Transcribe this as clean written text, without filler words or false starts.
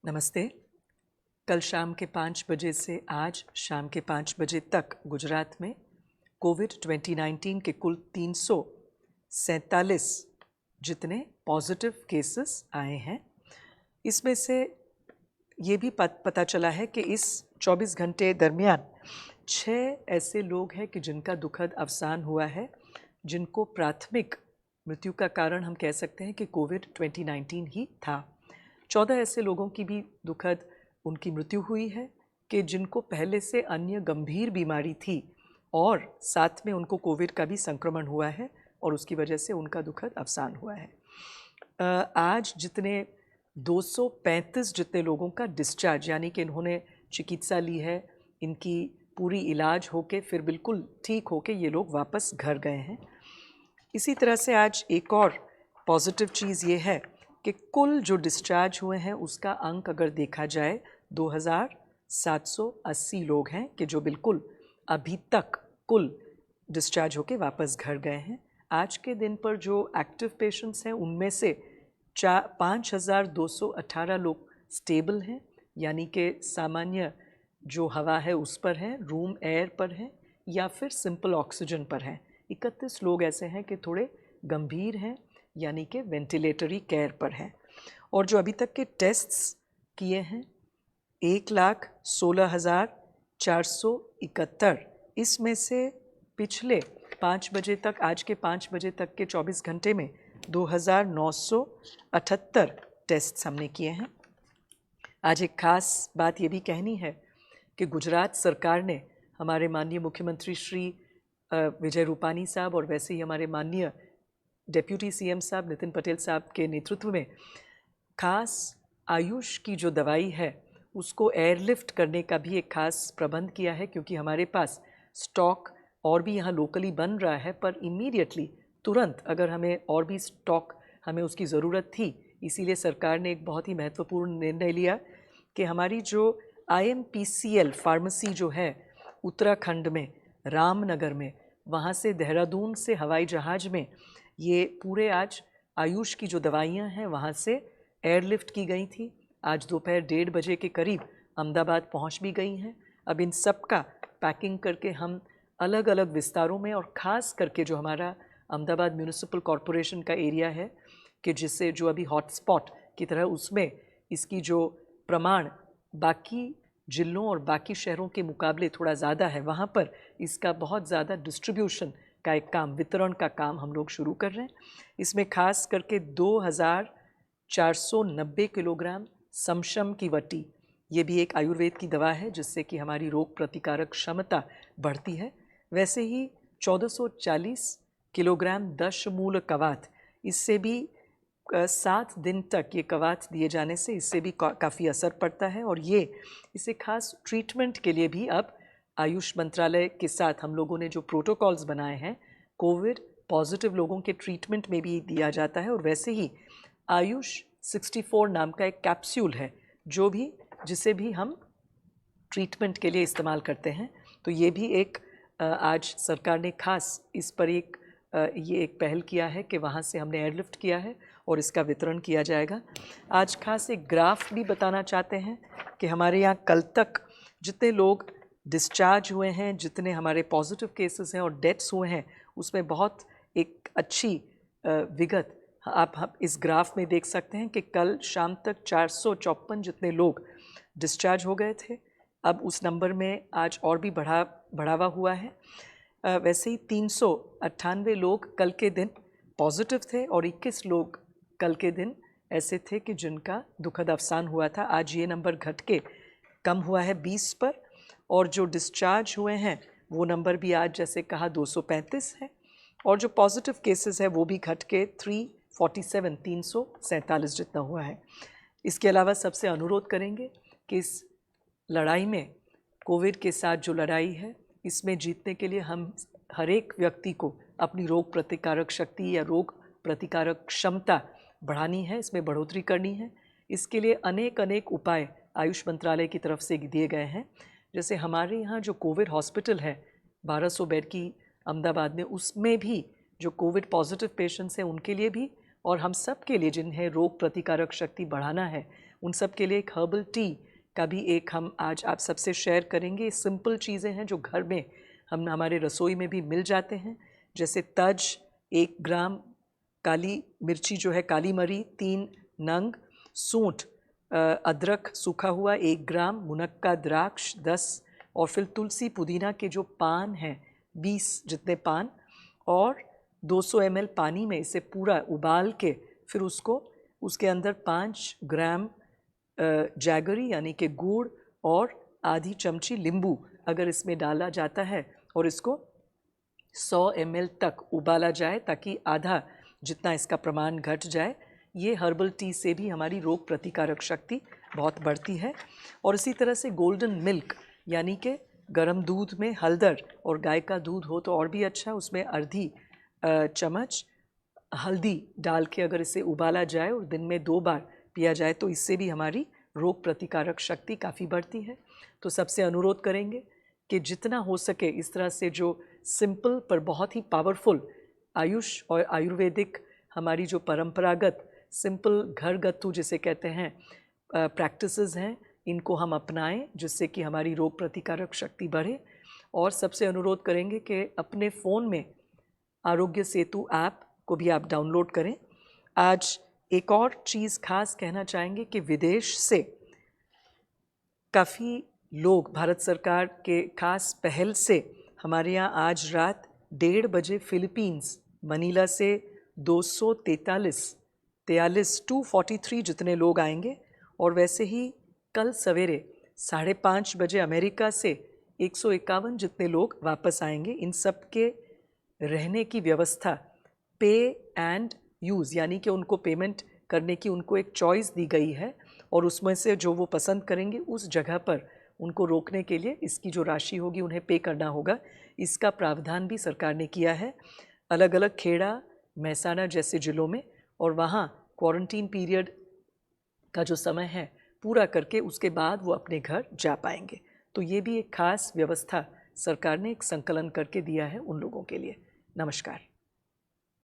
नमस्ते। कल शाम के 5 बजे से आज शाम के 5 बजे तक गुजरात में कोविड 2019 के कुल 347 जितने पॉजिटिव केसेस आए हैं। इसमें से ये भी पता चला है कि इस 24 घंटे दरमियान 6 ऐसे लोग हैं कि जिनका दुखद अवसान हुआ है, जिनको प्राथमिक मृत्यु का कारण हम कह सकते हैं कि कोविड 2019 ही था। 14 ऐसे लोगों की भी दुखद उनकी मृत्यु हुई है कि जिनको पहले से अन्य गंभीर बीमारी थी और साथ में उनको कोविड का भी संक्रमण हुआ है और उसकी वजह से उनका दुखद अवसान हुआ है। आज जितने 235 जितने लोगों का डिस्चार्ज यानी कि इन्होंने चिकित्सा ली है, इनकी पूरी इलाज होके फिर बिल्कुल ठीक होके ये लोग वापस घर गए हैं। इसी तरह से आज एक और पॉजिटिव चीज़ ये है कि कुल जो डिस्चार्ज हुए हैं उसका अंक अगर देखा जाए 2780 लोग हैं कि जो बिल्कुल अभी तक कुल डिस्चार्ज होके वापस घर गए हैं। आज के दिन पर जो एक्टिव पेशेंट्स हैं उनमें से 5218 लोग स्टेबल हैं, यानी कि सामान्य जो हवा है उस पर हैं, रूम एयर पर हैं या फिर सिंपल ऑक्सीजन पर हैं। 31 लोग ऐसे हैं कि थोड़े गंभीर हैं यानी कि वेंटिलेटरी केयर पर हैं। और जो अभी तक के टेस्ट्स किए हैं 1,16,471, इसमें से पिछले 5 बजे तक, आज के 5 बजे तक के 24 घंटे में 2,978 टेस्ट हमने किए हैं। आज एक ख़ास बात ये भी कहनी है कि गुजरात सरकार ने हमारे माननीय मुख्यमंत्री श्री विजय रूपानी साहब और वैसे ही हमारे माननीय डेप्यूटी सीएम साहब नितिन पटेल साहब के नेतृत्व में खास आयुष की जो दवाई है उसको एयरलिफ्ट करने का भी एक खास प्रबंध किया है, क्योंकि हमारे पास स्टॉक और भी यहाँ लोकली बन रहा है, पर इमीडिएटली तुरंत अगर हमें और भी स्टॉक हमें उसकी ज़रूरत थी, इसीलिए सरकार ने एक बहुत ही महत्वपूर्ण निर्णय लिया कि हमारी जो IMPCL फार्मेसी जो है उत्तराखंड में रामनगर में, वहाँ से देहरादून से हवाई जहाज़ में ये पूरे आज आयुष की जो दवाइयाँ हैं वहाँ से एयरलिफ्ट की गई थी। आज दोपहर 1:30 बजे के करीब अहमदाबाद पहुँच भी गई हैं। अब इन सब का पैकिंग करके हम अलग अलग विस्तारों में, और ख़ास करके जो हमारा अहमदाबाद म्यूनिसिपल कॉरपोरेशन का एरिया है कि जिससे जो अभी हॉटस्पॉट की तरह, उसमें इसकी जो प्रमाण बाकी जिलों और बाकी शहरों के मुकाबले थोड़ा ज़्यादा है, वहाँ पर इसका बहुत ज़्यादा डिस्ट्रीब्यूशन का एक काम, वितरण का काम हम लोग शुरू कर रहे हैं। इसमें खास करके 2490 किलोग्राम समशम की वटी, ये भी एक आयुर्वेद की दवा है जिससे कि हमारी रोग प्रतिकारक क्षमता बढ़ती है। वैसे ही 1440 किलोग्राम दशमूल कवाथ, इससे भी 7 दिन तक ये कवाथ दिए जाने से इससे भी काफ़ी असर पड़ता है। और ये इसे खास ट्रीटमेंट के लिए भी अब आयुष मंत्रालय के साथ हम लोगों ने जो प्रोटोकॉल्स बनाए हैं, कोविड पॉजिटिव लोगों के ट्रीटमेंट में भी दिया जाता है। और वैसे ही आयुष 64 नाम का एक कैप्सूल है जो भी, जिसे भी हम ट्रीटमेंट के लिए इस्तेमाल करते हैं। तो ये भी एक आज सरकार ने खास इस पर ये एक पहल किया है कि वहाँ से हमने एयरलिफ्ट किया है और इसका वितरण किया जाएगा। आज खास एक ग्राफ भी बताना चाहते हैं कि हमारे यहाँ कल तक जितने लोग डिस्चार्ज हुए हैं, जितने हमारे पॉजिटिव केसेस हैं और डेथ्स हुए हैं, उसमें बहुत एक अच्छी विगत आप इस ग्राफ में देख सकते हैं कि कल शाम तक 454 जितने लोग डिस्चार्ज हो गए थे। अब उस नंबर में आज और भी बढ़ावा हुआ है। वैसे ही 398 लोग कल के दिन पॉजिटिव थे और 21 लोग कल के दिन ऐसे थे कि जिनका दुखद अवसान हुआ था। आज ये नंबर घट के कम हुआ है 20 पर, और जो डिस्चार्ज हुए हैं वो नंबर भी आज जैसे कहा 235 है, और जो पॉजिटिव केसेस है वो भी घट के 347 जितना हुआ है। इसके अलावा सबसे अनुरोध करेंगे कि इस लड़ाई में, कोविड के साथ जो लड़ाई है, इसमें जीतने के लिए हम हर एक व्यक्ति को अपनी रोग प्रतिकारक शक्ति या रोग प्रतिकारक क्षमता बढ़ानी है, इसमें बढ़ोतरी करनी है। इसके लिए अनेक उपाय आयुष मंत्रालय की तरफ से दिए गए हैं। जैसे हमारे यहाँ जो कोविड हॉस्पिटल है 1200 बेड की अहमदाबाद में, उसमें भी जो कोविड पॉजिटिव पेशेंट्स हैं उनके लिए भी, और हम सब के लिए जिन्हें रोग प्रतिकारक शक्ति बढ़ाना है उन सब के लिए एक हर्बल टी का भी एक हम आज आप सबसे शेयर करेंगे। सिंपल चीज़ें हैं जो घर में हम हमारे रसोई में भी मिल जाते हैं, जैसे तज 1 ग्राम, काली मिर्ची जो है काली मरी 3 नंग, सूंठ, अदरक सूखा हुआ 1 ग्राम, मुनक्का द्राक्ष 10 और फिर तुलसी पुदीना के जो पान हैं 20 जितने पान और 200 ml पानी में इसे पूरा उबाल के फिर उसको उसके अंदर 5 ग्राम जैगरी यानी कि गुड़ और आधी चमची नींबू अगर इसमें डाला जाता है और इसको 100 ml तक उबाला जाए ताकि आधा जितना इसका प्रमाण घट जाए। ये हर्बल टी से भी हमारी रोग प्रतिकारक शक्ति बहुत बढ़ती है। और इसी तरह से गोल्डन मिल्क यानी कि गर्म दूध में हल्दर और गाय का दूध हो तो और भी अच्छा, उसमें आधी चम्मच हल्दी डाल के अगर इसे उबाला जाए और दिन में 2 बार पिया जाए तो इससे भी हमारी रोग प्रतिकारक शक्ति काफ़ी बढ़ती है। तो सबसे अनुरोध करेंगे कि जितना हो सके इस तरह से जो सिंपल पर बहुत ही पावरफुल आयुष और आयुर्वेदिक हमारी जो परंपरागत सिंपल घरगथ्थू जिसे कहते हैं प्रैक्टिसेस हैं, इनको हम अपनाएं जिससे कि हमारी रोग प्रतिकारक शक्ति बढ़े। और सबसे अनुरोध करेंगे कि अपने फ़ोन में आरोग्य सेतु ऐप को भी आप डाउनलोड करें। आज एक और चीज़ खास कहना चाहेंगे कि विदेश से काफ़ी लोग भारत सरकार के खास पहल से हमारे यहाँ आज रात 1:30 बजे फिलीपींस मनीला से 243 जितने लोग आएंगे और वैसे ही कल सवेरे 5:30 बजे अमेरिका से 151 जितने लोग वापस आएंगे। इन सब के रहने की व्यवस्था पे एंड यूज़ यानी कि उनको पेमेंट करने की उनको एक चॉइस दी गई है और उसमें से जो वो पसंद करेंगे उस जगह पर उनको रोकने के लिए इसकी जो राशि होगी उन्हें पे करना होगा। इसका प्रावधान भी सरकार ने किया है अलग अलग खेड़ा मेहसाना जैसे ज़िलों में, और वहाँ क्वारंटीन पीरियड का जो समय है पूरा करके उसके बाद वो अपने घर जा पाएंगे। तो ये भी एक खास व्यवस्था सरकार ने एक संकलन करके दिया है उन लोगों के लिए। नमस्कार।